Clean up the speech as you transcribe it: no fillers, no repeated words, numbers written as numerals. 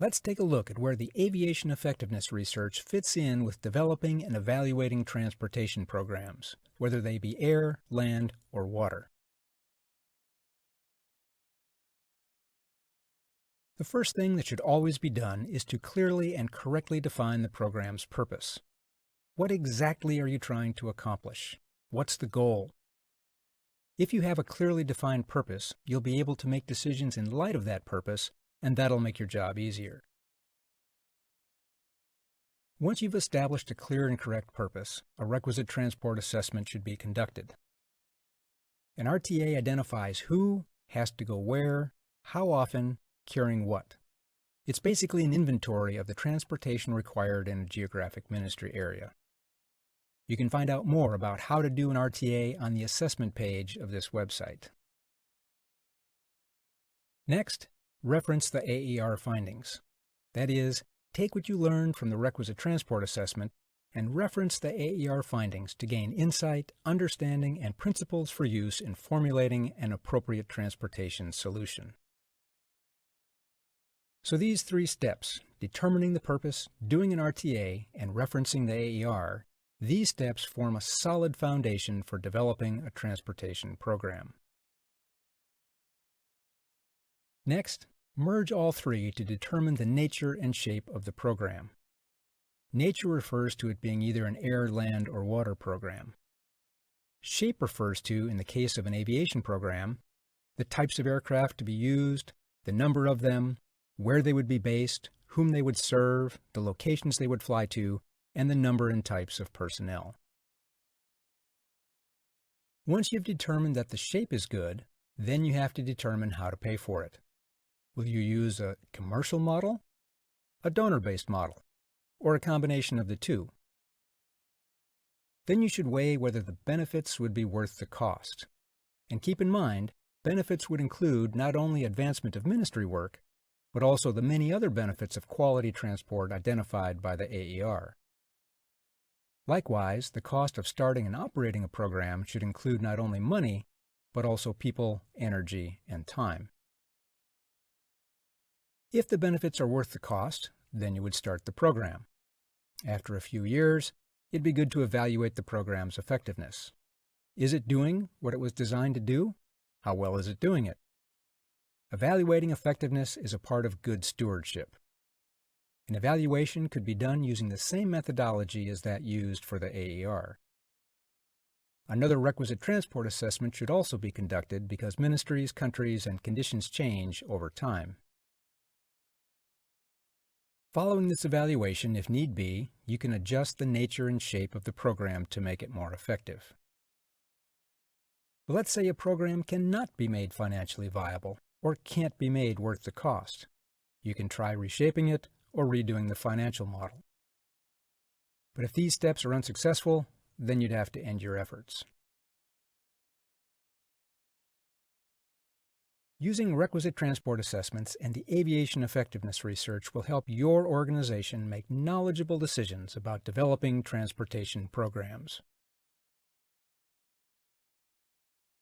Let's take a look at where the Aviation Effectiveness Research fits in with developing and evaluating transportation programs, whether they be air, land, or water. The first thing that should always be done is to clearly and correctly define the program's purpose. What exactly are you trying to accomplish? What's the goal? If you have a clearly defined purpose, you'll be able to make decisions in light of that purpose, and that'll make your job easier. Once you've established a clear and correct purpose, a requisite transport assessment should be conducted. An RTA identifies who has to go where, how often, carrying what. It's basically an inventory of the transportation required in a geographic ministry area. You can find out more about how to do an RTA on the assessment page of this website. Next, reference the AER findings. That is, take what you learned from the requisite transport assessment and reference the AER findings to gain insight, understanding, and principles for use in formulating an appropriate transportation solution. So these three steps, determining the purpose, doing an RTA, and referencing the AER, these steps form a solid foundation for developing a transportation program. Next, merge all three to determine the nature and shape of the program. Nature refers to it being either an air, land, or water program. Shape refers to, in the case of an aviation program, the types of aircraft to be used, the number of them, where they would be based, whom they would serve, the locations they would fly to, and the number and types of personnel. Once you've determined that the shape is good, then you have to determine how to pay for it. Will you use a commercial model, a donor-based model, or a combination of the two? Then you should weigh whether the benefits would be worth the cost. And keep in mind, benefits would include not only advancement of ministry work, but also the many other benefits of quality transport identified by the AER. Likewise, the cost of starting and operating a program should include not only money, but also people, energy, and time. If the benefits are worth the cost, then you would start the program. After a few years, it'd be good to evaluate the program's effectiveness. Is it doing what it was designed to do? How well is it doing it? Evaluating effectiveness is a part of good stewardship. An evaluation could be done using the same methodology as that used for the AER. Another requisite transport assessment should also be conducted because ministries, countries, and conditions change over time. Following this evaluation, if need be, you can adjust the nature and shape of the program to make it more effective. But let's say a program cannot be made financially viable or can't be made worth the cost. You can try reshaping it or redoing the financial model. But if these steps are unsuccessful, then you'd have to end your efforts. Using requisite transport assessments and the Aviation Effectiveness Research will help your organization make knowledgeable decisions about developing transportation programs.